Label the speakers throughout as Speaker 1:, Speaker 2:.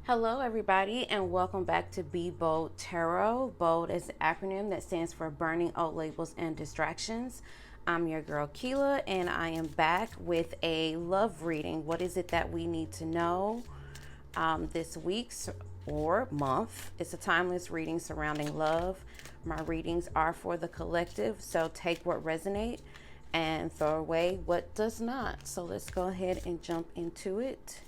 Speaker 1: Hello, everybody, and welcome back to B.O.L.D Tarot. B.O.L.D is an acronym that stands for Burning Old Labels and Distractions. I'm your girl, Keela, and I am back with a love reading. What is it that we need to know this week or month? It's a timeless reading surrounding love. My readings are for the collective, so take what resonates and throw away what does not. So let's go ahead and jump into it.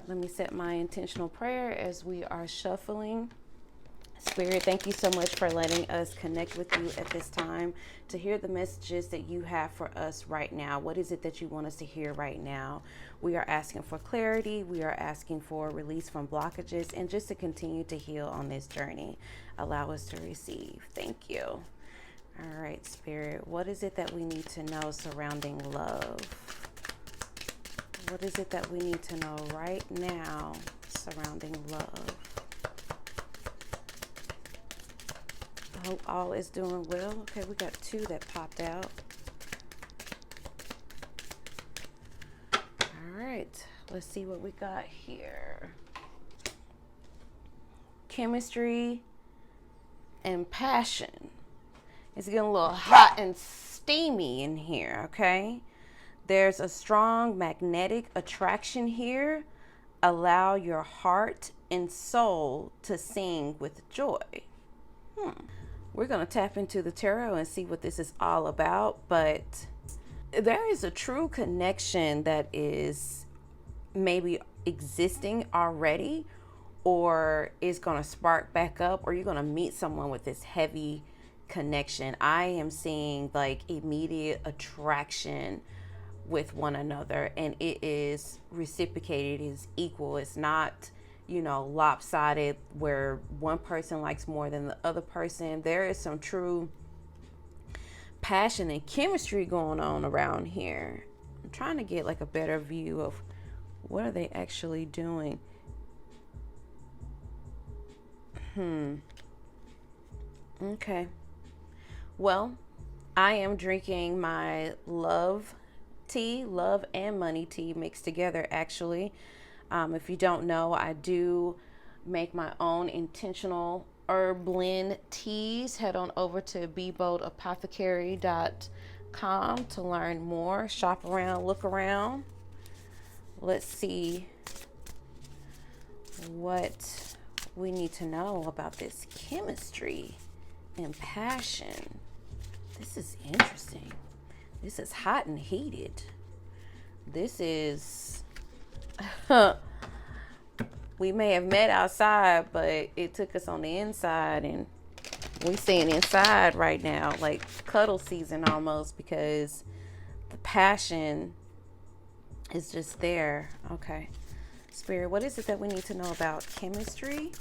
Speaker 1: Let me set my intentional prayer as we are shuffling. Spirit, thank you so much for letting us connect with you at this time to hear the messages that you have for us right now. What is it that you want us to hear right now? We are asking for clarity. We are asking for release from blockages and just to continue to heal on this journey. Allow us to receive. Thank you. All right, Spirit, what is it that we need to know surrounding love? What is it that we need to know right now surrounding love? I hope all is doing well. Okay, we got two that popped out. All right, let's see what we got here. Chemistry and passion. It's getting a little hot and steamy in here, okay? There's a strong magnetic attraction here. Allow your heart and soul to sing with joy. We're going to tap into the tarot and see what this is all about. But there is a true connection that is maybe existing already or is going to spark back up, or you're going to meet someone with this heavy connection. I am seeing like immediate attraction with one another, and it is reciprocated, it is equal. It's not, lopsided where one person likes more than the other person. There is some true passion and chemistry going on around here. I'm trying to get like a better view of what are they actually doing. Okay. Well, I am drinking my love tea, love and money tea mixed together, actually. If you don't know, I do make my own intentional herb blend teas. Head on over to bboldapothecary.com to learn more. Shop around, look around. Let's see what we need to know about this chemistry and passion. This is interesting. This is hot and heated. This is, we may have met outside, but it took us on the inside, and we staying inside right now, like cuddle season almost, because the passion is just there. Okay. Spirit, what is it that we need to know about chemistry?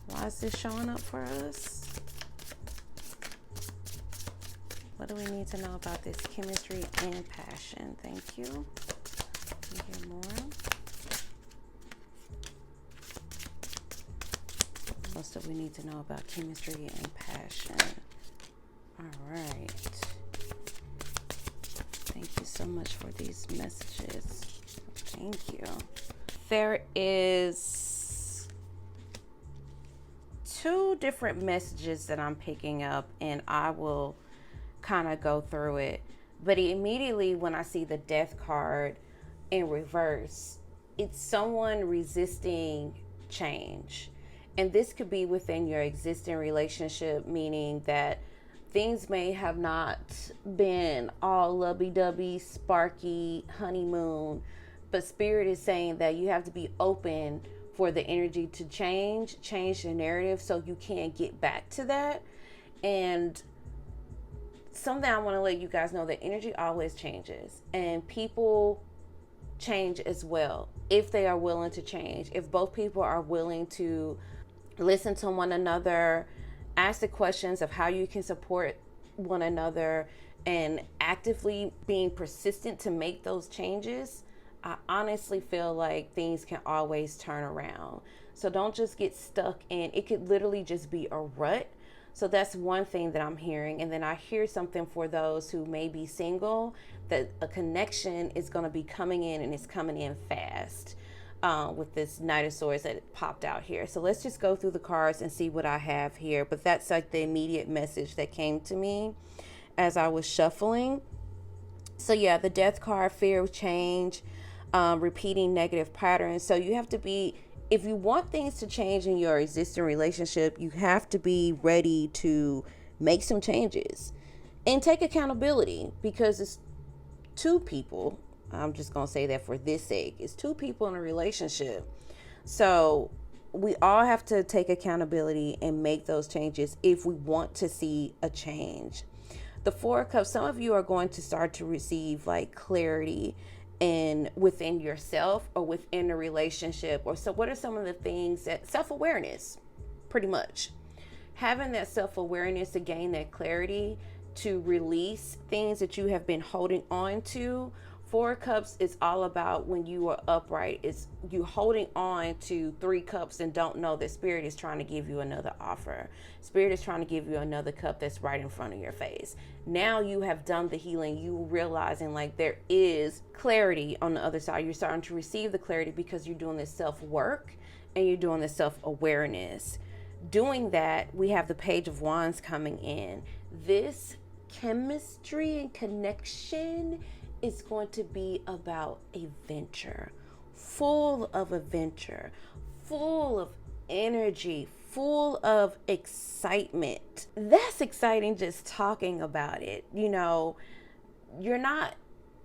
Speaker 1: Why is this showing up for us? What do we need to know about this chemistry and passion? Thank you. Can you hear more? What else do we need to know about chemistry and passion? All right. Thank you so much for these messages. Thank you. There is two different messages that I'm picking up, and I will kind of go through it. But immediately when I see the death card in reverse, it's someone resisting change. And this could be within your existing relationship, meaning that things may have not been all lovey-dovey, sparky, honeymoon, but Spirit is saying that you have to be open for the energy to change the narrative so you can get back to that. And something I want to let you guys know, that energy always changes, and people change as well if they are willing to change. If both people are willing to listen to one another, ask the questions of how you can support one another, and actively being persistent to make those changes, I honestly feel like things can always turn around. So don't just get stuck in, it could literally just be a rut. So that's one thing that I'm hearing. And then I hear something for those who may be single, that a connection is going to be coming in, and it's coming in fast. with this Knight of Swords that popped out here. So let's just go through the cards and see what I have here. But that's like the immediate message that came to me as I was shuffling. So yeah, the Death card, fear of change, repeating negative patterns. So you have to be, if you want things to change in your existing relationship, you have to be ready to make some changes and take accountability, because it's two people. I'm just going to say that for this sake. It's two people in a relationship. So we all have to take accountability and make those changes if we want to see a change. The Four of Cups, some of you are going to start to receive like clarity in within yourself or within a relationship. Or so what are some of the things that self-awareness, pretty much. Having that self-awareness to gain that clarity, to release things that you have been holding on to. Four of Cups is all about when you are upright. It's you holding on to Three Cups and don't know that Spirit is trying to give you another offer. Spirit is trying to give you another cup that's right in front of your face. Now you have done the healing. You realizing like there is clarity on the other side. You're starting to receive the clarity because you're doing this self-work and you're doing this self-awareness. Doing that, we have the Page of Wands coming in. This chemistry and connection is going to be about adventure, full of adventure, full of energy, full of excitement. That's exciting just talking about it. You know, you're not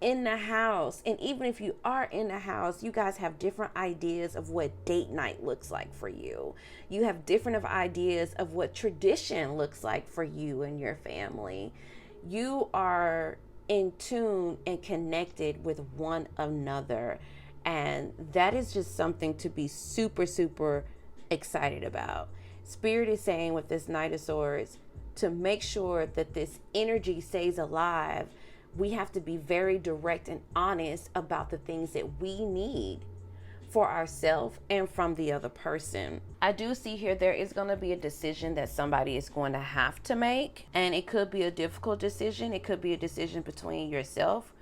Speaker 1: in the house, and even if you are in the house, you guys have different ideas of what date night looks like for you. You have different ideas of what tradition looks like for you and your family. You are in tune and connected with one another, and that is just something to be super, super excited about. Spirit is saying with this Knight of Swords, to make sure that this energy stays alive, we have to be very direct and honest about the things that we need for ourselves and from the other person. I do see here there is going to be a decision that somebody is going to have to make, and it could be a difficult decision. It could be a decision between yourself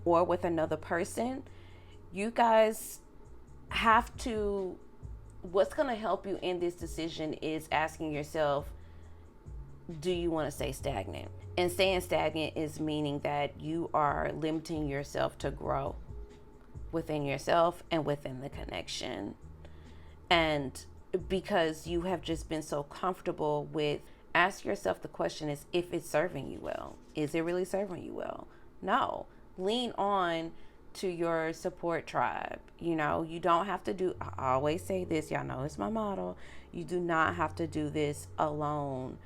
Speaker 1: or with another person. You guys have to, what's going to help you in this decision is asking yourself, do you want to stay stagnant? And staying stagnant is meaning that you are limiting yourself to grow within yourself and within the connection. And because you have just been so comfortable with, ask yourself the question is, if it's serving you well, is it really serving you well? No. Lean on to your support tribe. You know, you don't have to do, I always say this, y'all know it's my motto, you do not have to do this alone.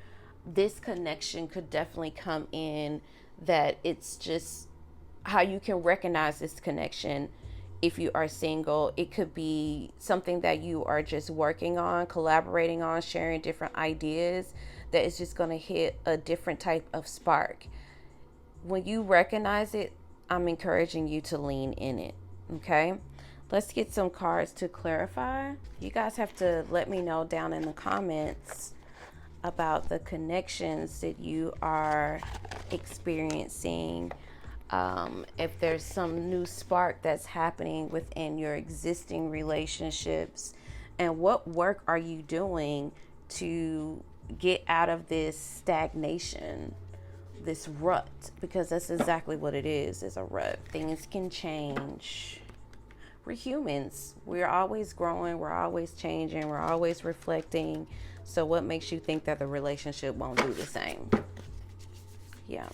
Speaker 1: This connection could definitely come in that it's just how you can recognize this connection. If you are single, it could be something that you are just working on, collaborating on, sharing different ideas that is just going to hit a different type of spark. When you recognize it, I'm encouraging you to lean in it. Okay, let's get some cards to clarify. You guys have to let me know down in the comments about the connections that you are experiencing. If there's some new spark that's happening within your existing relationships, and what work are you doing to get out of this stagnation, this rut, because that's exactly what it is a rut. Things can change. We're humans. We're always growing. We're always changing. We're always reflecting. So what makes you think that the relationship won't do the same? Yeah.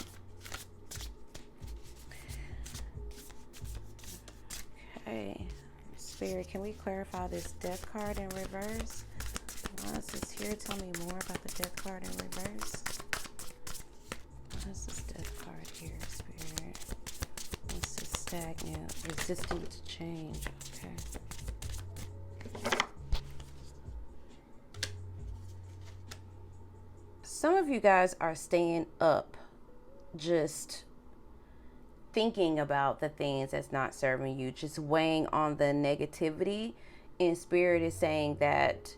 Speaker 1: Okay. Spirit, can we clarify this Death card in reverse? Why is this here? Tell me more about the Death card in reverse. What is this Death card here, Spirit? This is stagnant, resistant to change. Okay. Some of you guys are staying up, just thinking about the things that's not serving you, just weighing on the negativity. And Spirit is saying that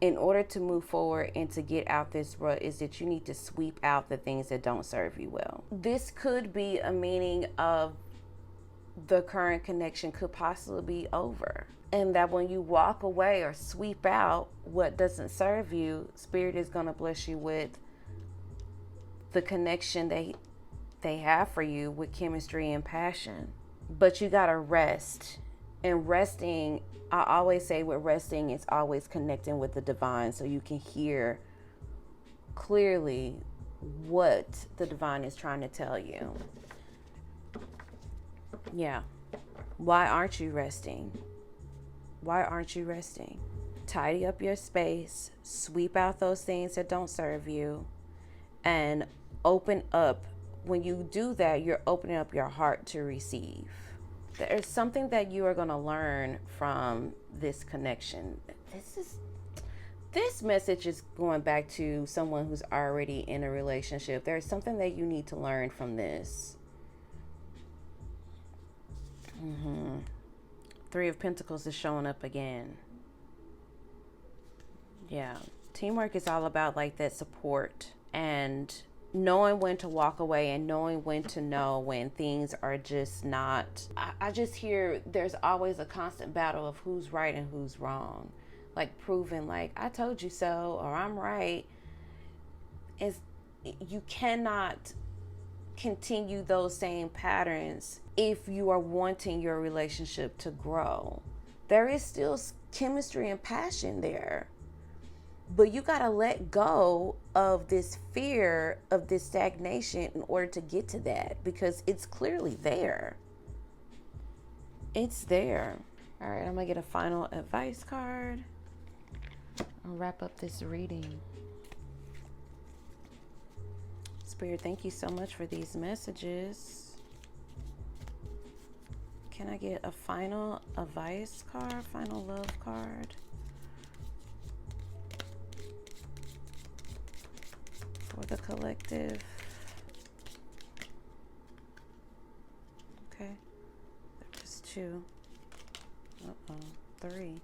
Speaker 1: in order to move forward and to get out this rut is that you need to sweep out the things that don't serve you well. This could be a meaning of the current connection could possibly be over. And that when you walk away or sweep out what doesn't serve you, Spirit is going to bless you with the connection they have for you with chemistry and passion. But you got to rest. And resting, I always say with resting, it's always connecting with the divine so you can hear clearly what the divine is trying to tell you. Yeah. Why aren't you resting? Why aren't you resting? Tidy up your space, sweep out those things that don't serve you, and open up. When you do that, you're opening up your heart to receive. There's something that you are going to learn from this connection. This message is going back to someone who's already in a relationship. There's something that you need to learn from this. Three of Pentacles is showing up again. Yeah. Teamwork is all about like that support and knowing when to walk away and knowing when to know when things are just not. I just hear there's always a constant battle of who's right and who's wrong. Like proving like, I told you so, or I'm right. You cannot continue those same patterns if you are wanting your relationship to grow. There is still chemistry and passion there, but you got to let go of this fear of this stagnation in order to get to that, because it's clearly there. It's there. All right, I'm gonna get a final advice card. I'll wrap up this reading. Spirit, thank you so much for these messages. Can I get a final advice card, final love card? For the collective. Okay. There's two. Three.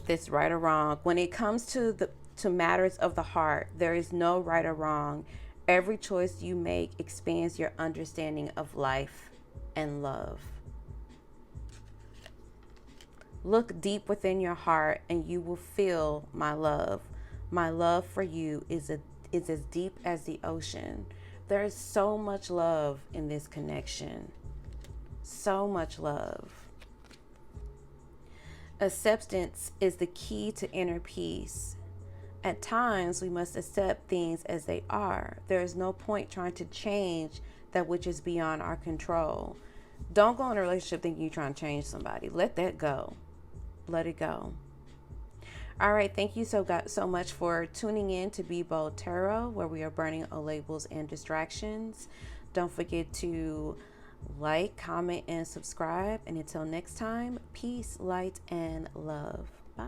Speaker 1: This right or wrong. When it comes to matters of the heart, there is no right or wrong. Every choice you make expands your understanding of life and love. Look deep within your heart and you will feel my love. My love for you is as deep as the ocean. There is so much love in this connection. So much love. Acceptance is the key to inner peace. At times, we must accept things as they are. There is no point trying to change that which is beyond our control. Don't go in a relationship thinking you're trying to change somebody. Let that go. Let it go. All right. Thank you so much for tuning in to B.O.L.D Tarot, where we are burning all labels and distractions. Don't forget to like, comment, and subscribe. And until next time, peace, light, and love. Bye.